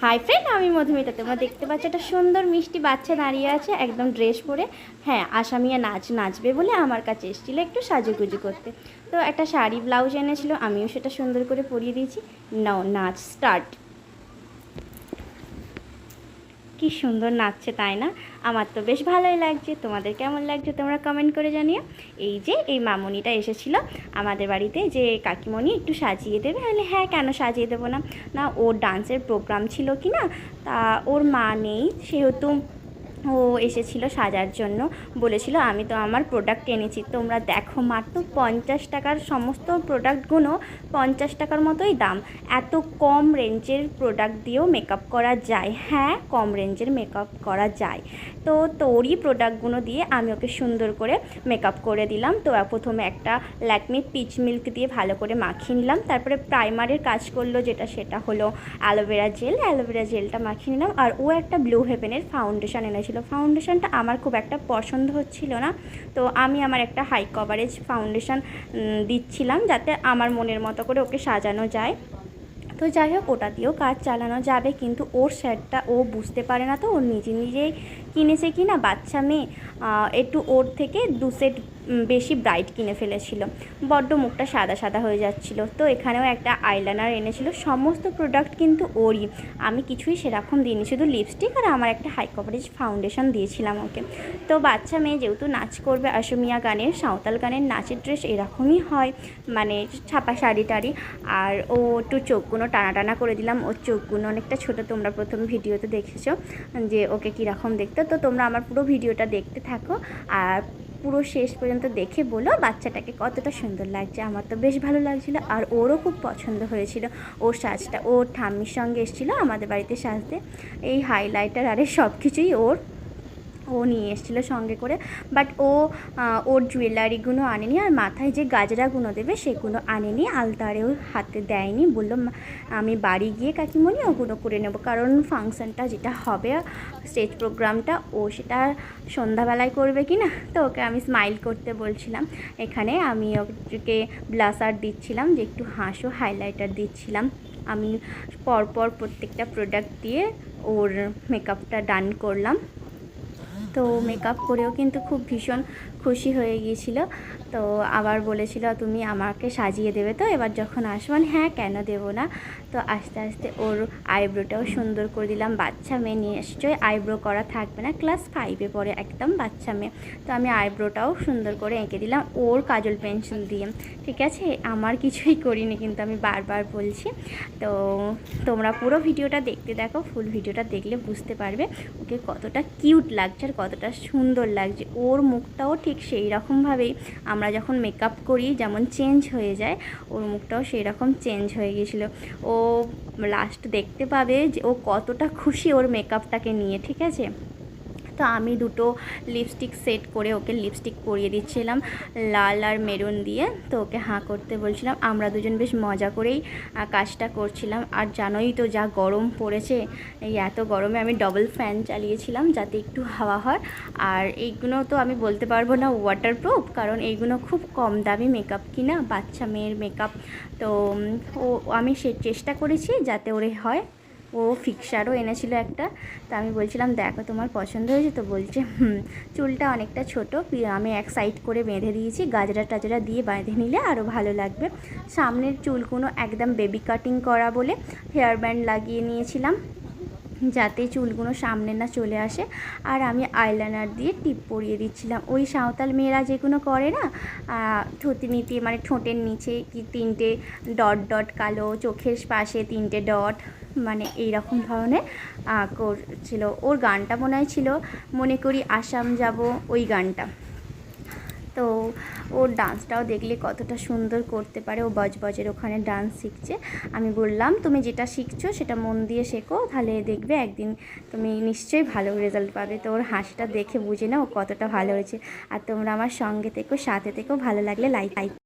Hi friend, আমি মধুমিতা। তোমরা দেখতে পাচ্ছ একটা সুন্দর মিষ্টি বাচ্চা দাঁড়িয়ে আছে একদম ড্রেস পরে। হ্যাঁ, আসামিয়া নাচবে বলে আমার কাছে এসেছিলো একটু সাজুগুজু করতে। তো একটা শাড়ি ব্লাউজ এনেছিল, আমিও সেটা সুন্দর করে পরিয়ে দিয়েছি। নাও নাচ স্টার্ট। কি সুন্দর নাচছে তাই না? আমার তো বেশ ভালোই লাগছে। তোমাদের কেমন লাগছে তোমরা কমেন্ট করে জানিও। এই মামুনিটা এসেছিলো আমাদের বাড়িতে, যে কাকিমণি একটু সাজিয়ে দেবে। বলে হ্যাঁ, কেন সাজিয়ে দেবো না। না, ওর ডান্সের প্রোগ্রাম ছিল কি না, তা ওর মা নেই, সেহেতু ও এসেছিল সাজার জন্য। বলেছিল আমি তো আমার প্রোডাক্ট এনেছি, তোমরা দেখো, মাত্র 50 টাকার সমস্ত প্রোডাক্টগুলো 50 টাকার মতোই দাম। এত কম রেঞ্জের প্রোডাক্ট দিয়েও মেকআপ করা যায়। হ্যাঁ, কম রেঞ্জের মেকআপ করা যায়। তো তোরই প্রোডাক্টগুলো দিয়ে আমি ওকে সুন্দর করে মেকআপ করে দিলাম। তো প্রথমে একটা ল্যাকমি পিচ মিল্ক দিয়ে ভালো করে মাখিয়ে নিলাম। তারপরে প্রাইমারের কাজ করলো, সেটা হলো অ্যালোভেরা জেলটা মাখিয়ে নিলাম। আর ও একটা ব্লু হেভেনের ফাউন্ডেশন এনেছিল। ফাউন্ডেশনটা আমার খুব একটা পছন্দ হচ্ছিল না, তো আমি আমার একটা হাই কভারেজ ফাউন্ডেশন দিচ্ছিলাম, যাতে আমার মনের মতো করে ওকে সাজানো যায়। তো যাই হোক, ওটা দিয়েও কাজ চালানো যাবে, কিন্তু ওর সেটটা ও বুঝতে পারে না। তো ও নিজেই কিনেছে কি না, বাচ্চা মেয়ে একটু ওর থেকে 2 সেট বেশি ব্রাইট কিনে ফেলেছিল। বড্ড মুখটা সাদা সাদা হয়ে যাচ্ছিল। তো এখানেও একটা আইলাইনার এনেছিল। সমস্ত প্রোডাক্ট কিন্তু ওরই, আমি কিছুই সেরকম দিইনি, শুধু লিপস্টিক আর আমার একটা হাই কভারেজ ফাউন্ডেশন দিয়েছিলাম ওকে। তো বাচ্চা মেয়ে যেহেতু নাচ করবে, অসমীয়া গানের, সাঁওতাল গানের নাচের ড্রেস এরকমই হয়, মানে ছাপা শাড়ি টাড়ি। আর ও একটু চোখগুলো টানা করে দিলাম। ওর চোখগুলো অনেকটা ছোটো, তোমরা প্রথম ভিডিওতে দেখেছো যে ওকে কীরকম দেখতে। তো তোমরা আমার পুরো ভিডিওটা দেখতে থাকো আর পুরো শেষ পর্যন্ত দেখে বলো বাচ্চাটাকে কতটা সুন্দর লাগছে। আমার তো বেশ ভালো লাগছিলো, আর ওরও খুব পছন্দ হয়েছিল ওর সাজটা। ওর ঠাম্মির সঙ্গে এসেছিলো আমাদের বাড়িতে সাজতে। এই হাইলাইটার আরে সব কিছুই ও নিয়ে এসেছিলো সঙ্গে করে। বাট ওর জুয়েলারিগুলো আনেনি, আর মাথায় যে গাজরাগুলো দেবে সেগুলো আনেনি, আলতারেও হাতে দেয়নি। বললো আমি বাড়ি গিয়ে কাকিমণি ওগুলো করে নেবো, কারণ ফাংশানটা যেটা হবে, স্টেজ প্রোগ্রামটা, ও সেটা সন্ধ্যাবেলায় করবে কি না। তো ওকে আমি স্মাইল করতে বলছিলাম। এখানে আমি ওকে ব্লাসার দিচ্ছিলাম, যে একটু হাসো, হাইলাইটার দিচ্ছিলাম। আমি পরপর প্রত্যেকটা প্রোডাক্ট দিয়ে ওর মেকআপটা ডান করলাম। তো মেকআপ করেও কিন্তু খুব ভীষণ খুশি হয়ে গিয়েছিল। তো আবার বলেছিল তুমি আমাকে সাজিয়ে দেবে তো এবার যখন আসবেন। হ্যাঁ, কেন দেবো না। তো আস্তে আস্তে ওর আইব্রোটাও সুন্দর করে দিলাম। বাচ্চা মেয়ে নিশ্চয়ই আইব্রো করা থাকবে না, ক্লাস 5-এ পড়ে, একদম বাচ্চা মেয়ে। তো আমি আইব্রোটাও সুন্দর করে এঁকে দিলাম ওর কাজল পেন্সিল দিয়ে। ঠিক আছে, আমার কিছুই করিনি, কিন্তু আমি বারবার বলছি। তো তোমরা পুরো ভিডিওটা দেখতে দেখো, ফুল ভিডিওটা দেখলে বুঝতে পারবে ওকে কতটা কিউট লাগছে আর কতটা সুন্দর লাগছে। ওর মুখটাও ঠিক সেই রকমভাবেই আমরা যখন মেকআপ করি যেমন চেঞ্জ হয়ে যায়, ওর মুখটাও সেই রকম চেঞ্জ হয়ে গিয়েছিলো। ও লাস্ট দেখতে পাবে যে ও কতটা খুশি ওর মেকআপটাকে নিয়ে। ঠিক আছে, তো আমি দুটো লিপস্টিক সেট করে ওকে লিপস্টিক পরিয়ে দিচ্ছিলাম লাল আর মেরুন দিয়ে। তো ওকে হাঁ করতে বলছিলাম। আমরা দুজন বেশ মজা করেই কাজটা করছিলাম। আর জানোই তো যা গরম পড়েছে, এই এত গরমে আমি ডবল ফ্যান চালিয়েছিলাম যাতে একটু হাওয়া হয়। আর এইগুলো তো আমি বলতে পারবো না ওয়াটারপ্রুফ, কারণ এইগুলো খুব কম দামি মেকআপ কিনা, বাচ্চা মেয়ের মেকআপ। তো আমি চেষ্টা করেছি যাতে ওরে হয়। ও ফিক্সারও এনেছিল একটা। তো আমি বলছিলাম দেখো তোমার পছন্দ হয়েছে? তো বলছে চুলটা অনেকটা ছোট, আমি এক সাইড করে বেঁধে দিয়েছি, গাজরা টাজরা দিয়ে বেঁধে নিলে আরও ভালো লাগবে। সামনের চুলগুলো একদম বেবি কাটিং করা বলে হেয়ার ব্যান্ড লাগিয়ে নিয়েছিলাম, যাতে চুলগুলো সামনে না চলে আসে। আর আমি আইলাইনার দিয়ে টিপ পরিয়ে দিচ্ছিলাম, ওই সাঁওতাল মেয়েরা যেগুলো করে না, থুতনিতে মানে ঠোঁটের নিচে কি 3টে ডট ডট কালো, চোখের পাশে 3টে ডট, মানে এই রকম ধরনের করছিল। ওর গানটা মনে হয় ছিল মনে করি আসাম যাব, ওই গানটা। তো ওর ডান্সটাও দেখলে কতটা সুন্দর করতে পারে। ও বজবজের ওখানে ডান্স শিখছে। আমি বললাম তুমি যেটা শিখছো সেটা মন দিয়ে শেখো, তাহলে দেখবে একদিন তুমি নিশ্চয়ই ভালো রেজাল্ট পাবে। তো ওর হাসিটা দেখে বুঝে নাও কতটা ভালো হয়েছে। আর তোমরা আমার সঙ্গে থেকো, সাথে থেকো, ভালো লাগলে লাইক